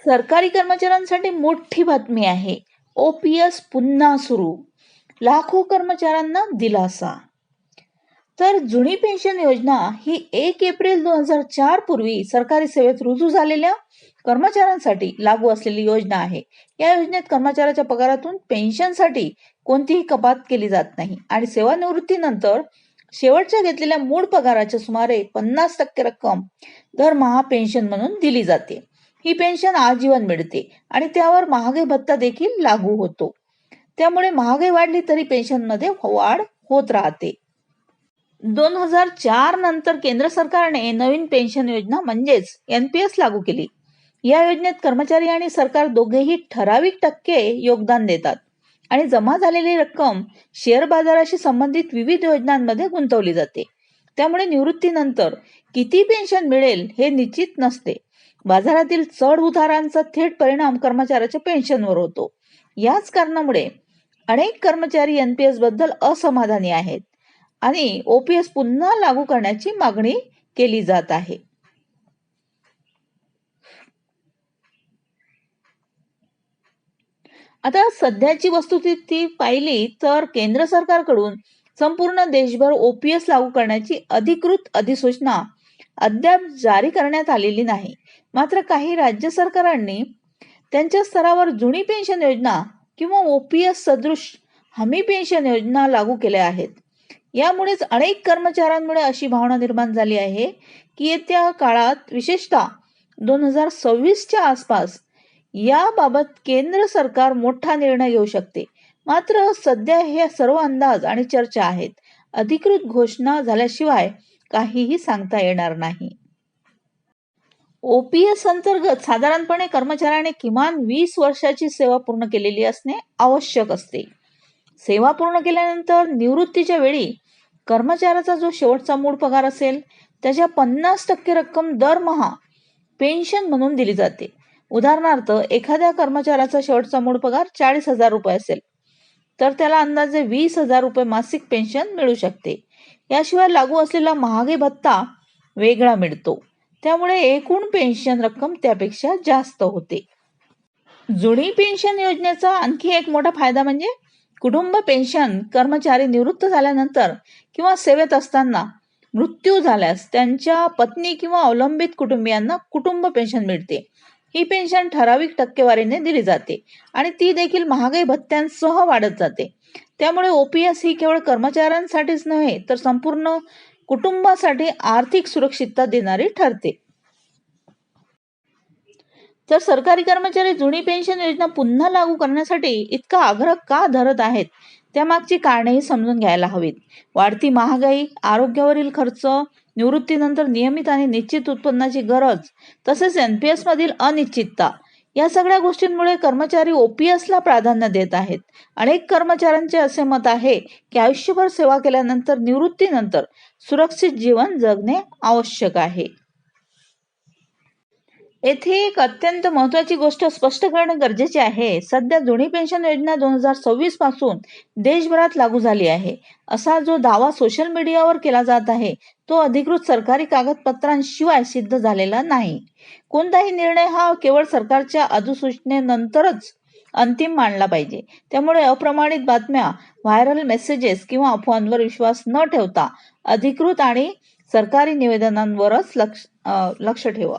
सरकारी कर्मचाऱ्यांसाठी मोठी बातमी आहे. OPS पुन्हा सुरू. लाखो कर्मचाऱ्यांना दिलासा. तर जुनी पेन्शन योजना ही 1 एप्रिल 2004 पूर्वी सरकारी सेवेत रुजू झालेल्या कर्मचाऱ्यांसाठी लागू असलेली योजना आहे. या योजनेत कर्मचाऱ्याच्या पगारातून पेन्शनसाठी कोणतीही कपात केली जात नाही आणि सेवानिवृत्तीनंतर शेवटच्या घेतलेल्या मूळ पगाराच्या सुमारे 50% रक्कम दरमहा पेन्शन म्हणून दिली जाते. ही पेन्शन आजीवन मिळते आणि त्यावर महागाई भत्ता देखील लागू होतो. त्यामुळे महागाई वाढली तरी पेन्शनमध्ये वाढ होत राहते. 2004 नंतर केंद्र सरकारने नवीन पेन्शन योजना म्हणजेच NPS लागू केली. या योजनेत कर्मचारी आणि सरकार दोघेही ठराविक टक्के योगदान देतात आणि जमा झालेली रक्कम शेअर बाजाराशी संबंधित विविध योजनांमध्ये गुंतवली जाते. त्यामुळे निवृत्तीनंतर किती पेन्शन मिळेल हे निश्चित नसते. बाजारातील चढ उतारांचा थेट परिणाम कर्मचाऱ्याच्या पेन्शनवर होतो. याच कारणामुळे अनेक कर्मचारी NPS बद्दल असमाधानी आहेत आणि OPS पुन्हा लागू करण्याची मागणी केली जात आहे. आता सध्याची वस्तुस्थिती पाहिली तर केंद्र सरकारकडून संपूर्ण देशभर OPS लागू करण्याची अधिकृत अधिसूचना अद्याप जारी करण्यात आलेली नाही. मात्र काही राज्य सरकारांनी त्यांच्या स्तरावर जुनी पेन्शन योजना किंवा OPS सदृश हमी पेन्शन योजना लागू केल्या आहेत. यामुळेच अनेक कर्मचाऱ्यांमुळे अशी भावना निर्माण झाली आहे की येत्या काळात विशेषतः 2026च्या आसपास याबाबत केंद्र सरकार मोठा निर्णय घेऊ शकते. मात्र सध्या हे सर्व अंदाज आणि चर्चा आहेत. अधिकृत घोषणा झाल्याशिवाय काहीही सांगता येणार नाही. OPS अंतर्गत साधारणपणे कर्मचाऱ्याने किमान 20 वर्षाची सेवा पूर्ण केलेली असणे आवश्यक असते. सेवा पूर्ण केल्यानंतर निवृत्तीच्या वेळी कर्मचाऱ्याचा जो शेवटचा मूळ पगार असेल त्याच्या 50% रक्कम दरमहा पेन्शन म्हणून दिली जाते. उदाहरणार्थ एखाद्या कर्मचाऱ्याचा शेवटचा मूळ पगार 40,000 रुपये असेल तर त्याला अंदाजे 20,000 रुपये मासिक पेन्शन मिळू शकते. याशिवाय लागू असलेला महागाई भत्ता वेगळा मिळतो. त्यामुळे एकूण पेन्शन रक्कम त्यापेक्षा जास्त होते. जुनी पेन्शन योजनेचा आणखी एक मोठा फायदा म्हणजे कुटुंब पेन्शन. कर्मचारी निवृत्त झाल्यानंतर किंवा सेवेत असताना मृत्यू झाल्यास त्यांच्या पत्नी किंवा अवलंबित कुटुंबियांना कुटुंब पेन्शन मिळते. ही पेन्शन ठराविक टक्केवारीने दिली जाते आणि ती देखील महागाई भत्त्यांसह वाढत जाते. त्यामुळे OPS ही केवळ कर्मचाऱ्यांसाठीच नव्हे तर संपूर्ण कुटुंबासाठी आर्थिक सुरक्षितता देणारी ठरते. तर सरकारी कर्मचारी जुनी पेन्शन योजना पुन्हा लागू करण्यासाठी इतका आग्रह का धरत आहेत त्यामागची कारणेही समजून घ्यायला हवीत. वाढती महागाई, आरोग्यावरील खर्च, निवृत्तीनंतर नियमित आणि निश्चित उत्पन्नाची गरज, तसेच NPS मधील अनिश्चितता या सगळ्या गोष्टींमुळे कर्मचारी OPS ला प्राधान्य देत आहेत. अनेक कर्मचाऱ्यांचे असे मत आहे की आयुष्यभर सेवा केल्यानंतर निवृत्तीनंतर सुरक्षित जीवन जगणे आवश्यक आहे. येथे एक अत्यंत महत्त्वाची गोष्ट स्पष्ट करणे गरजेचे आहे. सध्या जुनी पेन्शन योजना 2026 पासून देशभरात लागू झाली आहे असा जो दावा सोशल मीडियावर केला जात आहे तो अधिकृत सरकारी कागदपत्रांशिवाय सिद्ध झालेला नाही. कोणताही निर्णय हा केवळ सरकारच्या अधिसूचनेनंतरच अंतिम मानला पाहिजे. त्यामुळे अप्रमाणित बातम्या, व्हायरल मेसेजेस किंवा अफवांवर विश्वास न ठेवता अधिकृत आणि सरकारी निवेदनांवरच लक्ष ठेवा.